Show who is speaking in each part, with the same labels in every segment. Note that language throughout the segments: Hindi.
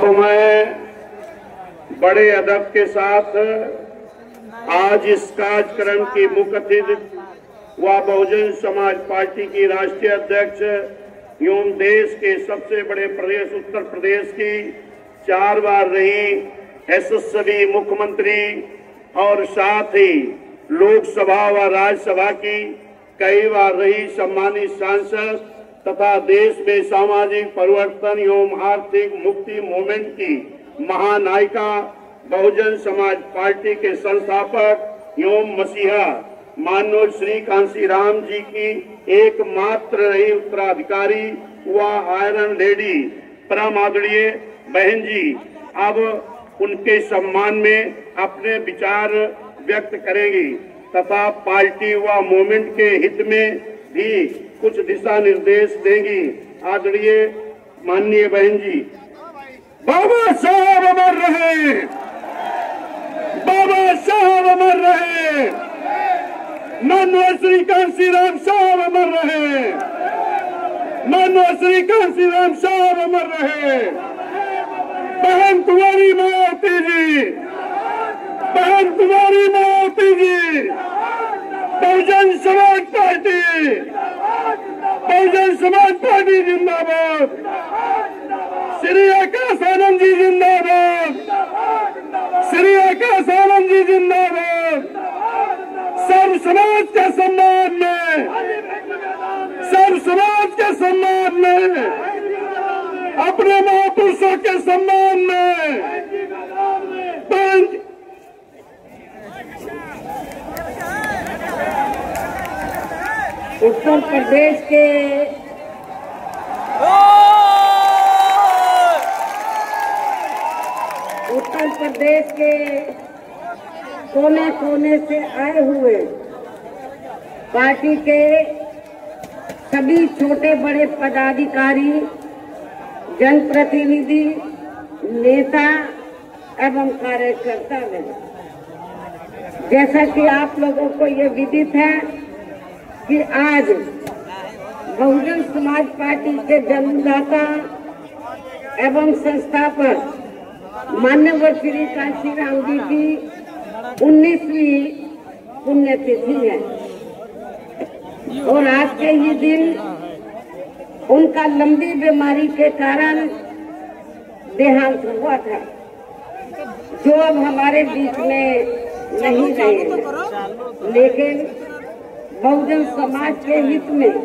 Speaker 1: अब मैं बड़े अदब के साथ आज इस कार्यक्रम की मुख्य अतिथि व बहुजन समाज पार्टी की राष्ट्रीय अध्यक्ष एवं देश के सबसे बड़े प्रदेश उत्तर प्रदेश की 4 बार रही यशस्वी मुख्यमंत्री और साथ ही लोकसभा व राज्यसभा की कई बार रही सम्मानित सांसद तथा देश में सामाजिक परिवर्तन एवं आर्थिक मुक्ति मूवमेंट की महानायिका बहुजन समाज पार्टी के संस्थापक एवं मसीहा माननीय श्री कांशीराम जी की एकमात्र रही उत्तराधिकारी व आयरन लेडी परम आदरणीय बहन जी अब उनके सम्मान में अपने विचार व्यक्त करेंगी तथा पार्टी व मूवमेंट के हित में भी कुछ दिशा निर्देश देंगी। आदरणीय माननीय बहन जी। बाबा साहब अमर रहे, बाबा साहब अमर रहे, माननीय श्री कांशीराम साहब अमर रहे, माननीय श्री कांशीराम साहब अमर रहे। बहन कुमारी मायावती जी, बहन कुमारी मायावती जी, बहुजन समाज पार्टी, बहुजन समाज पार्टी जिंदाबाद। श्री आकाश आनंद जी जिंदाबाद, श्री आकाश आनंद जी जिंदाबाद। सर्व समाज के सम्मान में, सर्व समाज के सम्मान में, अपने महापुरुषों के सम्मान में
Speaker 2: उत्तर प्रदेश के कोने कोने से आए हुए पार्टी के सभी छोटे बड़े पदाधिकारी, जनप्रतिनिधि, नेता एवं कार्यकर्ता हैं। जैसा कि आप लोगों को ये विदित है कि आज बहुजन समाज पार्टी के जन्मदाता एवं संस्थापक माननीय श्री कांशीराम जी की 19वीं पुण्यतिथि है और आज के ही दिन उनका लंबी बीमारी के कारण देहांत हुआ था, जो अब हमारे बीच में नहीं रहे। लेकिन बहुजन समाज के हित में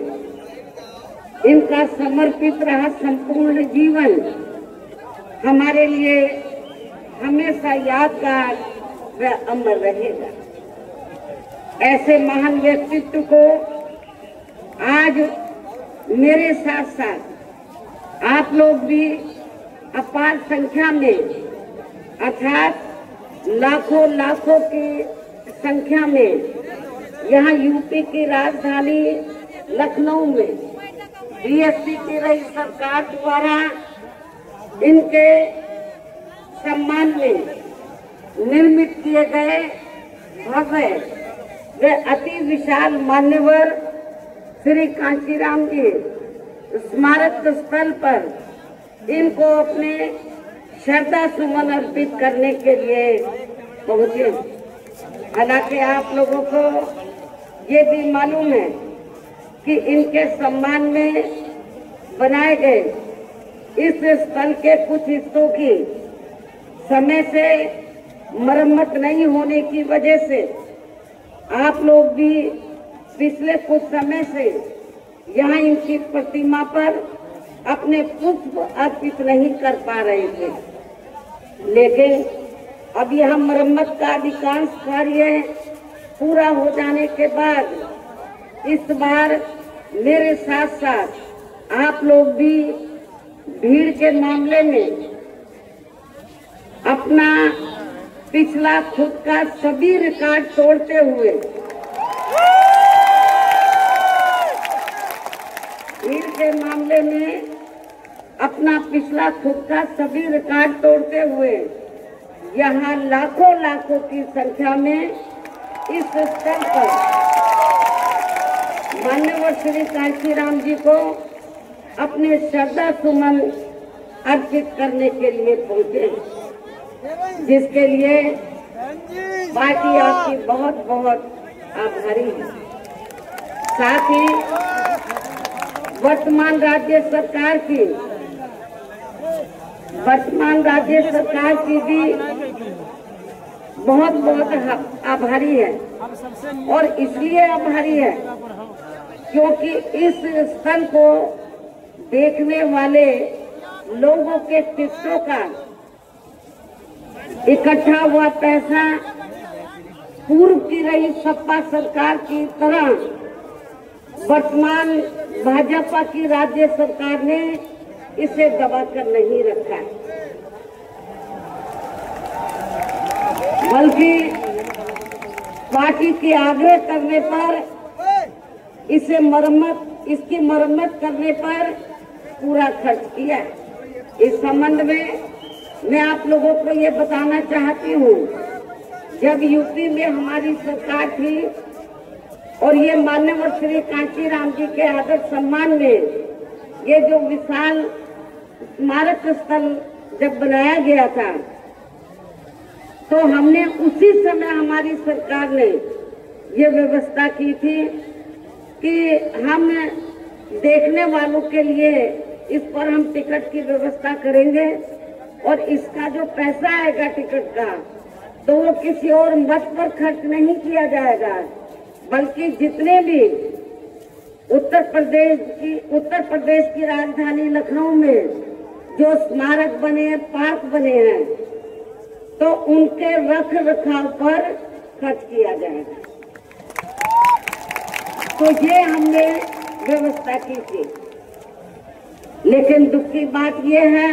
Speaker 2: इनका समर्पित रहा संपूर्ण जीवन हमारे लिए हमेशा यादगार व अमर रहेगा। ऐसे महान व्यक्तित्व को आज मेरे साथ साथ आप लोग भी अपार संख्या में अर्थात लाखों लाखों की संख्या में यहाँ यूपी की राजधानी लखनऊ में बीएसपी की रही सरकार द्वारा इनके सम्मान में निर्मित किए गए भव्य व अति विशाल मान्यवर श्री कांशीराम जी स्मारक स्थल पर इनको अपने श्रद्धा सुमन अर्पित करने के लिए पहुंचे। हालांकि आप लोगों को ये भी मालूम है कि इनके सम्मान में बनाए गए इस स्थल के कुछ हिस्सों की समय से मरम्मत नहीं होने की वजह से आप लोग भी पिछले कुछ समय से यहाँ इनकी प्रतिमा पर अपने पुष्प अर्पित नहीं कर पा रहे थे। लेकिन अब यह मरम्मत का अधिकांश कार्य पूरा हो जाने के बाद इस बार मेरे साथ साथ आप लोग भी भीड़ के मामले में अपना पिछला खुद का सभी रिकॉर्ड तोड़ते हुए भीड़ के मामले में अपना पिछला खुद का सभी रिकॉर्ड तोड़ते हुए यहाँ लाखों लाखों की संख्या में इस स्थल पर माननीय श्री कांशीराम जी को अपने श्रद्धा सुमन अर्पित करने के लिए पहुंचे, जिसके लिए पार्टी आपकी बहुत बहुत आभारी है। साथ ही वर्तमान राज्य सरकार की भी बहुत बहुत आभारी है। और इसलिए आभारी है क्योंकि इस स्थल को देखने वाले लोगों के टिकटों का इकट्ठा हुआ पैसा पूर्व की रही सपा सरकार की तरह वर्तमान भाजपा की राज्य सरकार ने इसे दबाकर नहीं रखा है, बल्कि पार्टी के आग्रह करने पर इसकी मरम्मत करने पर पूरा खर्च किया। इस संबंध में मैं आप लोगों को ये बताना चाहती हूँ, जब यूपी में हमारी सरकार थी और ये माननीय श्री कांशीराम जी के आदर सम्मान में ये जो विशाल स्मारक स्थल जब बनाया गया था, तो हमने उसी समय हमारी सरकार ने ये व्यवस्था की थी कि हम देखने वालों के लिए इस पर हम टिकट की व्यवस्था करेंगे और इसका जो पैसा आएगा टिकट का, तो वो किसी और मत पर खर्च नहीं किया जाएगा, बल्कि जितने भी उत्तर प्रदेश की राजधानी लखनऊ में जो स्मारक बने हैं, पार्क बने हैं, तो उनके रख रखाव पर खर्च किया जाएगा। तो ये हमने व्यवस्था की थी। लेकिन दुख की बात यह है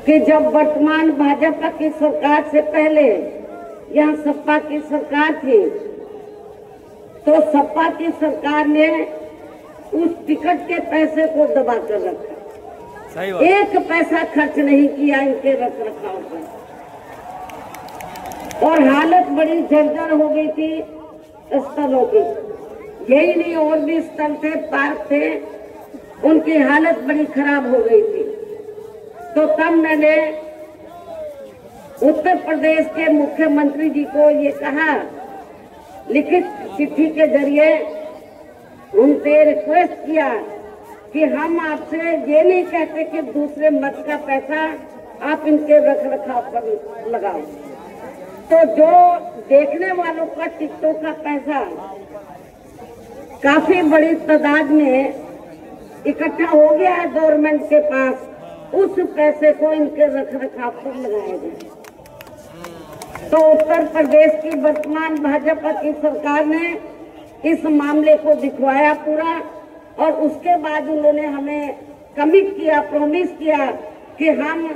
Speaker 2: कि जब वर्तमान भाजपा की सरकार से पहले यहाँ सपा की सरकार थी, तो सपा की सरकार ने उस टिकट के पैसे को दबा कर रखा, एक पैसा खर्च नहीं किया इनके रख रखाव पर, और हालत बड़ी जर्जर हो गई थी स्थलों की। यही नहीं, और भी स्थल थे, पार्क थे, उनकी हालत बड़ी खराब हो गई थी। तो तब मैंने उत्तर प्रदेश के मुख्यमंत्री जी को ये कहा, लिखित चिट्ठी के जरिए उनसे रिक्वेस्ट किया कि हम आपसे ये नहीं कहते कि दूसरे मत का पैसा आप इनके रख रखाव पर लगाओ। तो जो देखने वालों का टिकटों का पैसा काफी बड़ी तादाद में इकट्ठा हो गया है गवर्नमेंट के पास, उस पैसे को इनके रख रखाव पर लगाया जाए। तो उत्तर प्रदेश की वर्तमान भाजपा की सरकार ने इस मामले को दिखवाया पूरा, और उसके बाद उन्होंने हमें कमिट किया, प्रॉमिस किया कि हम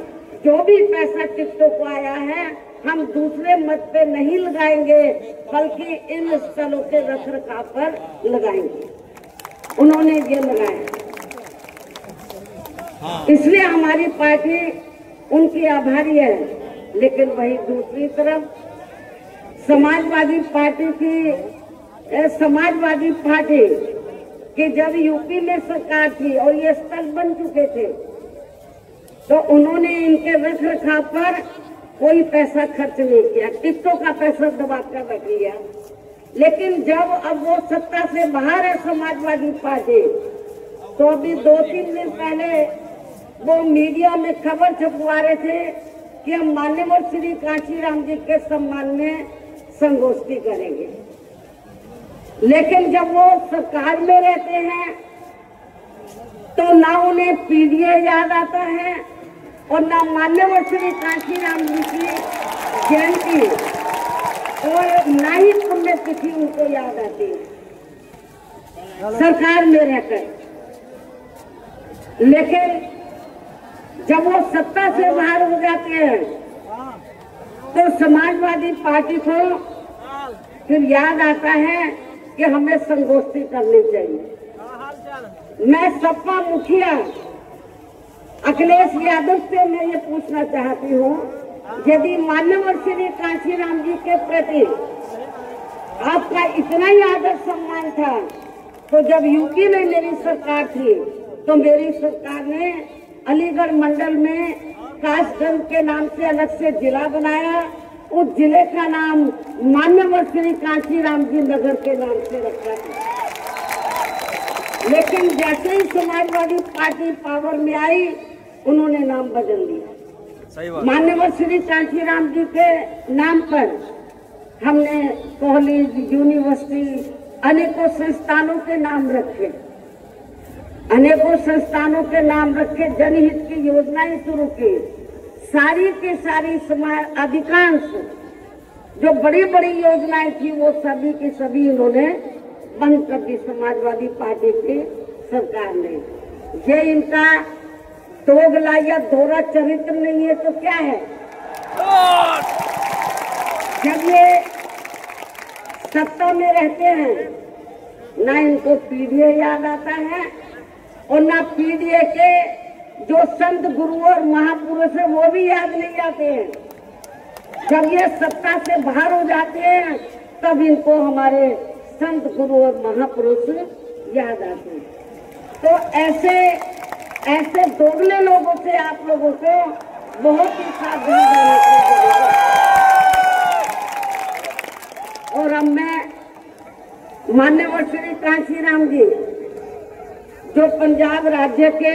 Speaker 2: जो भी पैसा टिकटों को आया है हम दूसरे मत पे नहीं लगाएंगे, बल्कि इन स्थलों के रख रखाव पर लगाएंगे। उन्होंने ये लगाया, इसलिए हमारी पार्टी उनकी आभारी है। लेकिन वही दूसरी तरफ समाजवादी पार्टी कि जब यूपी में सरकार थी और ये स्थल बन चुके थे, तो उन्होंने इनके रख रखाव पर कोई पैसा खर्च नहीं किया, टिकटों का पैसा दबा कर रख लिया। लेकिन जब अब वो सत्ता से बाहर है समाजवादी पार्टी, तो अभी 2-3 दिन पहले वो मीडिया में खबर छपवा रहे थे कि हम माननीय श्री कांशीराम जी के सम्मान में संगोष्ठी करेंगे। लेकिन जब वो सरकार में रहते हैं तो ना उन्हें पीडीए याद आता है और ना माननीय श्री कांशीराम जी की जयंती और ना ही पुण्यतिथि उनको याद आती है सरकार में रहकर। लेकिन जब वो सत्ता से बाहर हो जाते हैं तो समाजवादी पार्टी को फिर याद आता है कि हमें संगोष्ठी करनी चाहिए। मैं सपा मुखिया अखिलेश यादव से मैं ये पूछना चाहती हूँ, यदि माननीय श्री कांशीराम जी के प्रति आपका इतना ही आदर सम्मान था, तो जब यूपी में मेरी सरकार थी तो मेरी सरकार ने अलीगढ़ मंडल में कासगंज के नाम से अलग से जिला बनाया। उस जिले का नाम मान्यवर श्री कांशीराम जी नगर के नाम से रखा है। लेकिन जैसे ही समाजवादी पार्टी पावर में आई, उन्होंने नाम बदल दिया। मान्यवर श्री कांशीराम जी के नाम पर हमने कॉलेज, यूनिवर्सिटी, अनेकों संस्थानों के नाम रखे, अनेकों संस्थानों के नाम रखे, जनहित की योजनाएं शुरू की। सारी की सारी समाज, अधिकांश जो बड़ी बड़ी योजनाएं थी वो सभी की सभी इन्होंने बंद कर दी समाजवादी पार्टी की सरकार ने। ये इनका दोगला या दोहरा चरित्र नहीं है तो क्या है? जब ये सत्ता में रहते हैं, ना इनको पीडीए याद आता है और ना पीडीए के जो संत गुरु और महापुरुष है वो भी याद नहीं आते हैं। जब ये सत्ता से बाहर हो जाते हैं तब इनको हमारे संत गुरु और महापुरुष याद आते हैं। तो ऐसे दोगले लोगों से आप लोगों को बहुत ही सावधान रहने की जरूरत है। और अब मैं मान्यवर श्री कांशीराम जी जो पंजाब राज्य के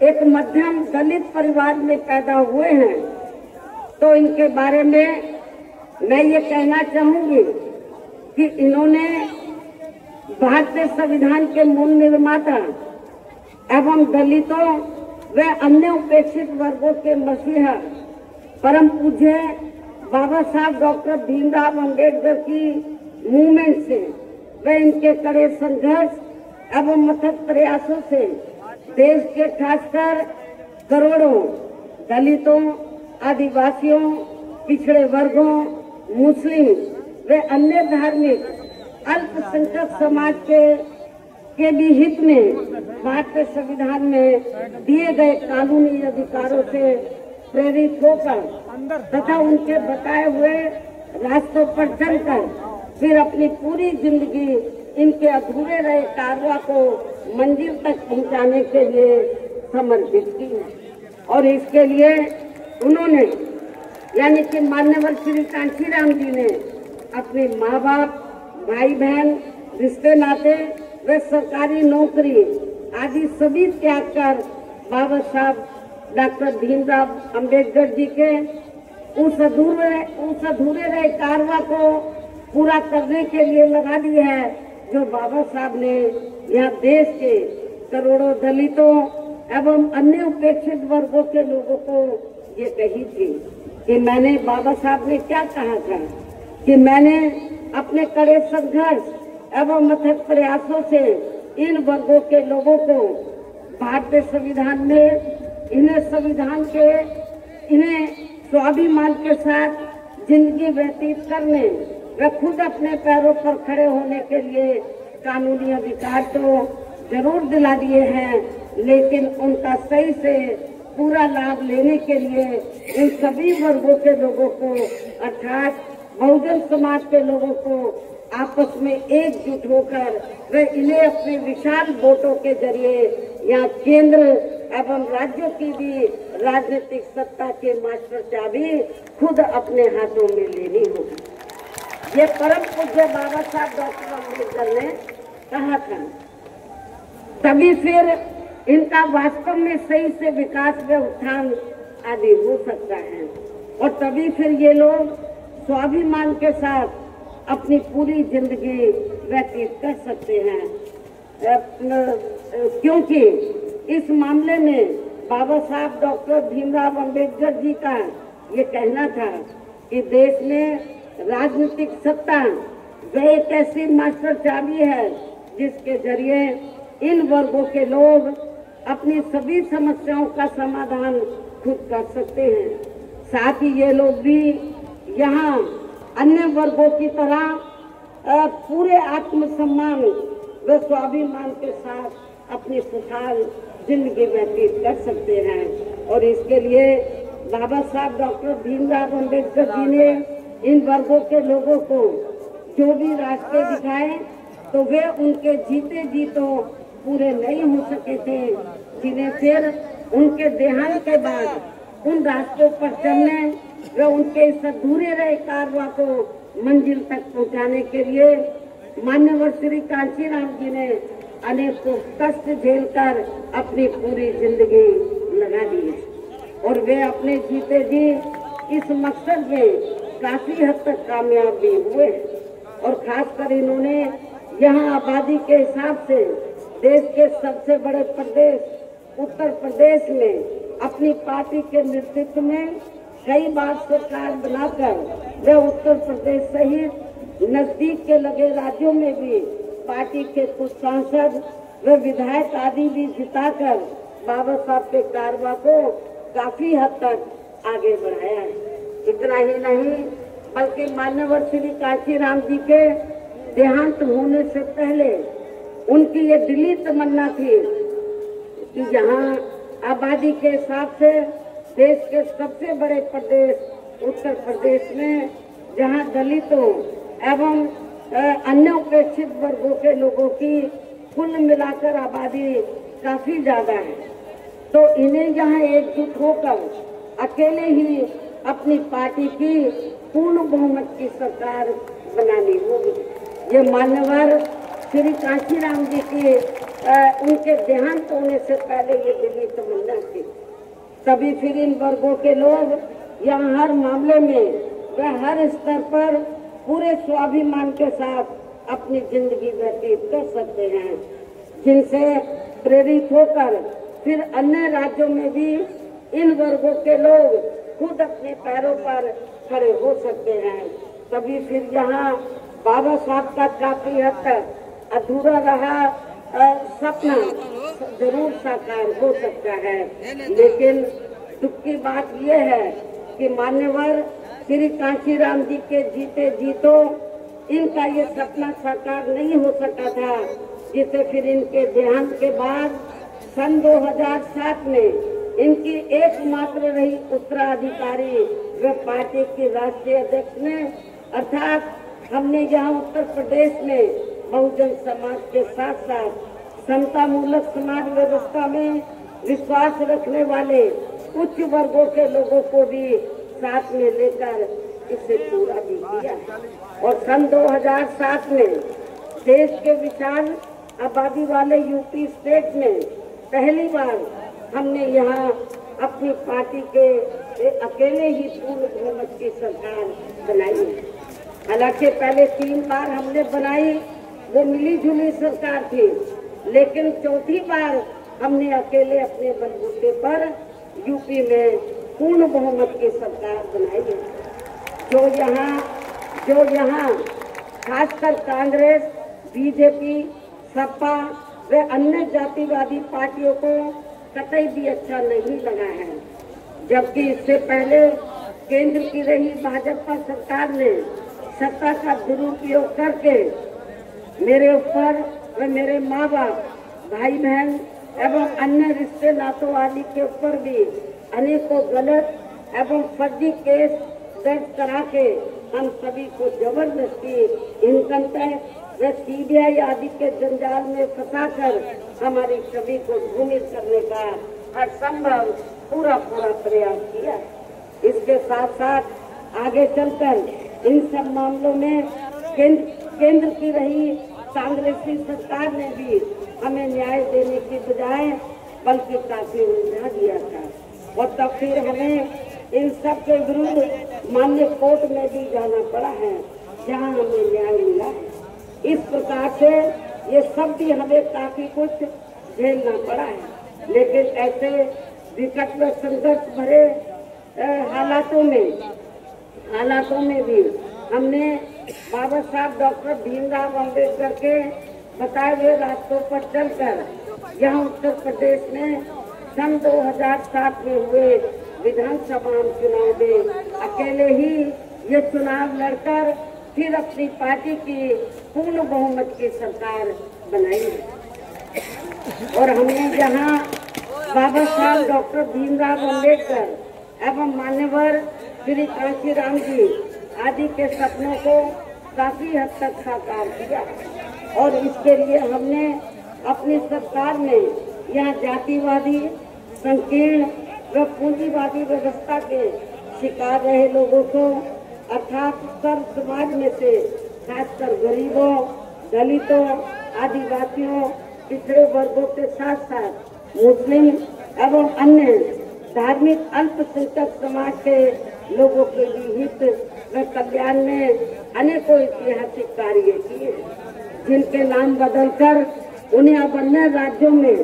Speaker 2: एक मध्यम दलित परिवार में पैदा हुए हैं, तो इनके बारे में मैं ये कहना चाहूंगी कि इन्होंने भारतीय संविधान के मूल निर्माता एवं दलितों व अन्य उपेक्षित वर्गों के मसीहा परम पूज्य बाबा साहब डॉक्टर भीमराव अंबेडकर की मूवमेंट से व इनके कड़े संघर्ष एवं अथक प्रयासों से देश के खासकर करोड़ों दलितों, आदिवासियों, पिछड़े वर्गों, मुस्लिम व अन्य धार्मिक अल्पसंख्यक समाज के भी हित में भारतीय संविधान में दिए गए कानूनी अधिकारों से प्रेरित होकर तथा उनके बताए हुए रास्तों पर चलकर फिर अपनी पूरी जिंदगी इनके अधूरे रहे कार्यों को मंजिल तक पहुंचाने के लिए समर्पित की। और इसके लिए उन्होंने यानी कि मान्यवर श्री कांशीराम जी ने अपने माँ बाप, भाई बहन, रिश्ते नाते व सरकारी नौकरी आदि सभी त्याग कर बाबा साहब डॉक्टर भीमराव अंबेडकर जी के उस अधूरे रहे कार्यों को पूरा करने के लिए लगा दी है, जो बाबा साहब ने यहाँ देश के करोड़ों दलितों एवं अन्य उपेक्षित वर्गों के लोगों को ये कही थी कि मैंने, बाबा साहब ने क्या कहा था कि मैंने अपने कड़े संघर्ष एवं अथक प्रयासों से इन वर्गों के लोगों को भारतीय संविधान में इन्हें स्वाभिमान के साथ जिंदगी व्यतीत करने व खुद अपने पैरों पर खड़े होने के लिए कानूनी अधिकार तो जरूर दिला दिए हैं, लेकिन उनका सही से पूरा लाभ लेने के लिए इन सभी वर्गों के लोगों को अर्थात बहुजन समाज के लोगों को आपस में एकजुट होकर वे इन्हें अपने विशाल वोटों के जरिए यहाँ केंद्र एवं राज्यों की भी राजनीतिक सत्ता के मास्टर चाबी खुद अपने हाथों में लेनी होगी। ये परम पूज्य बाबा साहब डॉक्टर अम्बेडकर ने कहा था, तभी फिर इनका वास्तव में सही से विकास व उत्थान आदि हो सकता है और तभी फिर ये लोग स्वाभिमान के साथ अपनी पूरी जिंदगी व्यतीत कर सकते हैं। क्योंकि इस मामले में बाबा साहब डॉक्टर भीमराव अंबेडकर जी का ये कहना था कि देश में राजनीतिक सत्ता वह एक ऐसी मास्टर चाबी है जिसके जरिए इन वर्गों के लोग अपनी सभी समस्याओं का समाधान खुद कर सकते हैं। साथ ही ये लोग भी यहाँ अन्य वर्गों की तरह पूरे आत्मसम्मान व स्वाभिमान के साथ अपनी खुशहाल जिंदगी व्यतीत कर सकते हैं। और इसके लिए बाबा साहब डॉक्टर भीमराव अंबेडकर जी ने इन वर्गों के लोगों को जो भी रास्ते दिखाए तो वे उनके जीते जी तो पूरे नहीं हो सके थे, जिन्हें फिर उनके देहांत के बाद उन रास्तों पर चलने व उनके इस अधूरे रहे कारवां को मंजिल तक पहुंचाने के लिए मान्यवर श्री कांशीराम जी ने अनेकों कष्ट झेलकर अपनी पूरी जिंदगी लगा दी और वे अपने जीते जी इस मकसद में काफी हद तक कामयाब भी हुए और खासकर इन्होंने यहाँ आबादी के हिसाब से देश के सबसे बड़े प्रदेश उत्तर प्रदेश में अपनी पार्टी के नेतृत्व में कई बार सरकार बनाकर वे उत्तर प्रदेश सहित नजदीक के लगे राज्यों में भी पार्टी के कुछ सांसद व विधायक आदि भी जिताकर बाबा साहब के कारवां को काफी हद तक आगे बढ़ाया है। इतना ही नहीं बल्कि मान्यवर श्री कांशीराम जी के देहांत होने से पहले उनकी ये दिली तमन्ना थी कि यहाँ आबादी के हिसाब से देश के सबसे बड़े प्रदेश उत्तर प्रदेश में जहाँ दलितों एवं अन्य उपेक्षित वर्गों के लोगों की कुल मिलाकर आबादी काफी ज्यादा है, तो इन्हें यहाँ एकजुट होकर अकेले ही अपनी पार्टी की पूर्ण बहुमत की सरकार बनानी होगी। ये मान्यवर श्री कांशीराम जी की उनके देहांत होने से पहले ये दिली तमन्ना थी। तभी फिर इन वर्गों के लोग यहाँ हर मामले में व हर स्तर पर पूरे स्वाभिमान के साथ अपनी जिंदगी व्यतीत कर सकते हैं, जिनसे प्रेरित होकर फिर अन्य राज्यों में भी इन वर्गों के लोग खुद अपने पैरों पर खड़े हो सकते हैं। तभी फिर यहाँ बाबा साहब का काफी हद तक अधूरा रहा सपना जरूर साकार हो सकता है, लेकिन दुख की बात यह है कि मान्यवर श्री कांशीराम जी के जीते जीतो इनका ये सपना साकार नहीं हो सका था, जिसे फिर इनके देहांत के बाद सन 2007 में इनकी एकमात्र रही उत्तराधिकारी व पार्टी की राष्ट्रीय अध्यक्ष ने अर्थात हमने यहाँ उत्तर प्रदेश में बहुजन समाज के साथ साथ समता मूलक समाज व्यवस्था में विश्वास रखने वाले उच्च वर्गों के लोगों को भी साथ में लेकर इसे पूरा भी किया। और सन 2007 में देश के विशाल आबादी वाले यूपी स्टेट में पहली बार हमने यहाँ अपनी पार्टी के अकेले ही पूर्ण बहुमत की सरकार बनाई। हालांकि पहले 3 बार हमने बनाई, वो मिली जुली सरकार थी, लेकिन चौथी बार हमने अकेले अपने बलबूते पर यूपी में पूर्ण बहुमत की सरकार बनाई है। जो यहाँ खासकर कांग्रेस, बीजेपी, सपा व अन्य जातिवादी पार्टियों को कतई भी अच्छा नहीं लगा है, जबकि इससे पहले केंद्र की रही भाजपा सरकार ने सत्ता का दुरुपयोग करके मेरे ऊपर व मेरे माँ बाप, भाई बहन एवं अन्य रिश्ते नातों आदि के ऊपर भी अनेकों गलत एवं फर्जी केस दर्ज करा के हम सभी को जबरदस्ती इनकम टैक्स व सीबीआई आदि के जंजाल में फंसाकर हमारी सभी को भ्रमित करने का हर संभव पूरा प्रयास किया। इसके साथ साथ आगे चलकर इन सब मामलों में केंद्र की रही कांग्रेसी सरकार ने भी हमें न्याय देने की बजाय बल्कि काफी उलझा दिया था, और तब फिर हमें इन सब के विरुद्ध माननीय कोर्ट में भी जाना पड़ा है, जहां हमें न्याय मिला है। इस प्रकार से ये सब भी हमें काफी कुछ झेलना पड़ा है, लेकिन ऐसे विकट व संघर्ष भरे हालातों में भी हमने बाबा साहब डॉक्टर भीमराव अम्बेडकर के बताए हुए रास्तों पर चलकर यहाँ उत्तर प्रदेश में सन 2007 में हुए विधानसभा चुनाव में अकेले ही ये चुनाव लड़कर फिर अपनी पार्टी की पूर्ण बहुमत की सरकार बनाई। और हमने यहाँ बाबा साहब डॉक्टर भीमराव अम्बेडकर एवं मान्यवर श्री कांशीराम जी आदि के सपनों को काफी हद तक साकार किया, और इसके लिए हमने अपनी सरकार में यहाँ जातिवादी संकीर्ण व पूंजीवादी व्यवस्था के शिकार रहे लोगों को अर्थात सर्व समाज में से खासकर गरीबों, दलितों, आदिवासियों, पिछड़े वर्गों के साथ साथ मुस्लिम एवं अन्य धार्मिक अल्पसंख्यक समाज के लोगों के भी हित व कल्याण में अनेकों ऐतिहासिक कार्य किए, जिनके नाम बदलकर उन्हें अब अन्य राज्यों में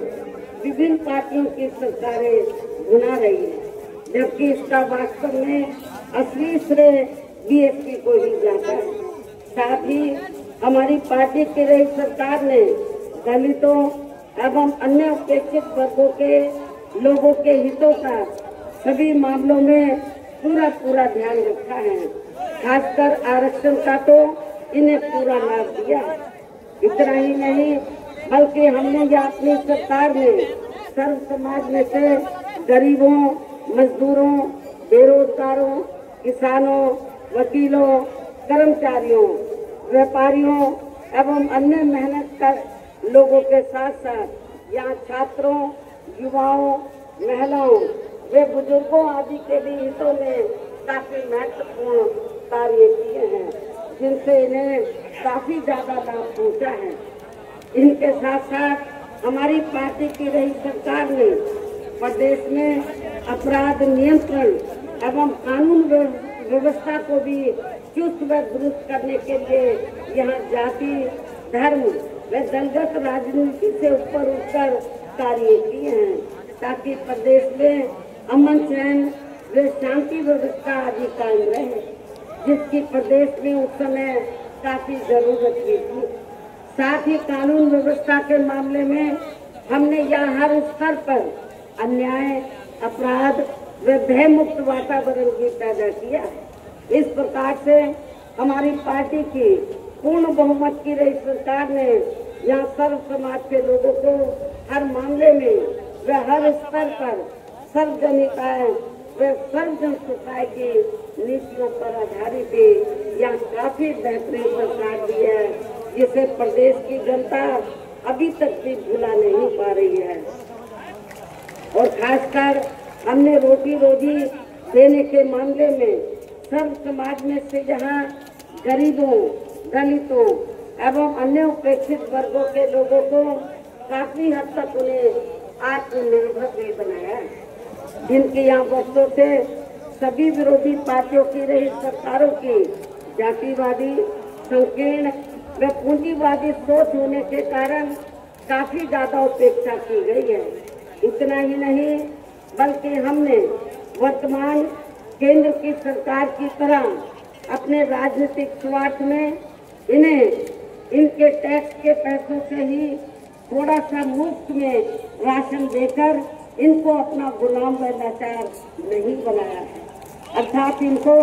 Speaker 2: विभिन्न पार्टियों की सरकारें बुला रही है, जबकि इसका वास्तव में असली श्रेय बीएसपी को ही जाता है। साथ ही हमारी पार्टी की रही सरकार ने दलितों एवं अन्य उपेक्षित वर्गों के लोगों के हितों का सभी मामलों में पूरा ध्यान रखा है। खासकर आरक्षण का तो इन्हें पूरा लाभ दिया। इतना ही नहीं बल्कि हमने या अपनी सरकार में सर्व समाज में से गरीबों, मजदूरों, बेरोजगारों, किसानों, वकीलों, कर्मचारियों, व्यापारियों एवं अन्य मेहनत कर लोगों के साथ साथ यहाँ छात्रों, युवाओं, महिलाओं वे बुजुर्गों आदि के भी हितों में काफी महत्वपूर्ण कार्य किए हैं, जिनसे इन्हें काफी ज्यादा लाभ पहुंचा है। इनके साथ साथ हमारी पार्टी की रही सरकार ने प्रदेश में अपराध नियंत्रण एवं कानून व्यवस्था को भी चुस्त व दुरुस्त करने के लिए यहाँ जाति, धर्म व दलगत राजनीति से ऊपर उठकर कार्य किए हैं, ताकि प्रदेश में अमन चैन व शांति व्यवस्था आदि कायम रहे, जिसकी प्रदेश में उस समय काफी जरूरत भी थी। साथ ही कानून व्यवस्था के मामले में हमने यहाँ हर स्तर पर अन्याय, अपराध व भय मुक्त वातावरण भी पैदा किया। इस प्रकार से हमारी पार्टी की पूर्ण बहुमत की रही सरकार ने यहाँ सर्व समाज के लोगों को हर मामले में व हर स्तर पर सर्वजनिकाय व सर्वजन सुखाय की नीतियों पर आधारित यहाँ काफी बेहतरीन सरकार दी है, जिसे प्रदेश की जनता अभी तक भी भुला नहीं पा रही है। और खासकर हमने रोटी रोजी देने के मामले में सर्व समाज में से जहाँ गरीबों, दलितों एवं अन्य उपेक्षित वर्गों के लोगों को काफी हद तक उन्हें आत्मनिर्भर भी बनाया, जिनके यहाँ वर्षों से सभी विरोधी पार्टियों की रही सरकारों की जातिवादी, संकीर्ण व पूंजीवादी सोच होने के कारण काफी ज्यादा उपेक्षा की गई है। इतना ही नहीं बल्कि हमने वर्तमान केंद्र की सरकार की तरह अपने राजनीतिक स्वार्थ में इन्हें इनके टैक्स के पैसों से ही थोड़ा सा मुफ्त में राशन देकर इनको अपना गुलाम व लाचार नहीं बनाया है, अर्थात इनको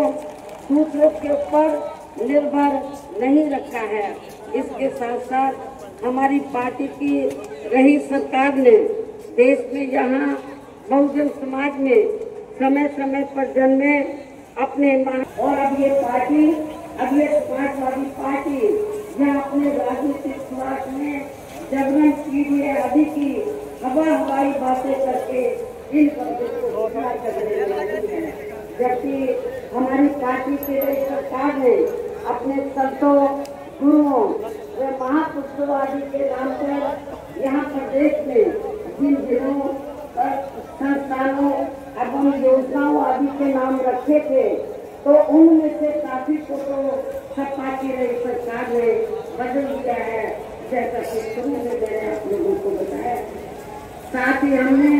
Speaker 2: दूसरों के ऊपर निर्भर नहीं रखा है। इसके साथ साथ हमारी पार्टी की रही सरकार ने देश में यहाँ बहुजन समाज में समय समय पर जन्मे अपने और अब ये समाजवादी पार्टी यहाँ अपने राजनीतिक स्वार्थ में जबरन सीधे आदि की हवाई बातें करके इन पदों को करने लगी है, जबकि हमारी पार्टी की रही सरकार ने अपने संतों, गुरुओं व महापुरुषों आदि के नाम पर यहाँ प्रदेश में जिन जिलों, संस्थानों एवं योजनाओं आदि के नाम रखे थे, तो उनमें से काफी को तो सपा की रही सरकार ने बदल दिया है, जैसा कि शुरू में मैंने आप लोगों को बताया। साथ ही हमने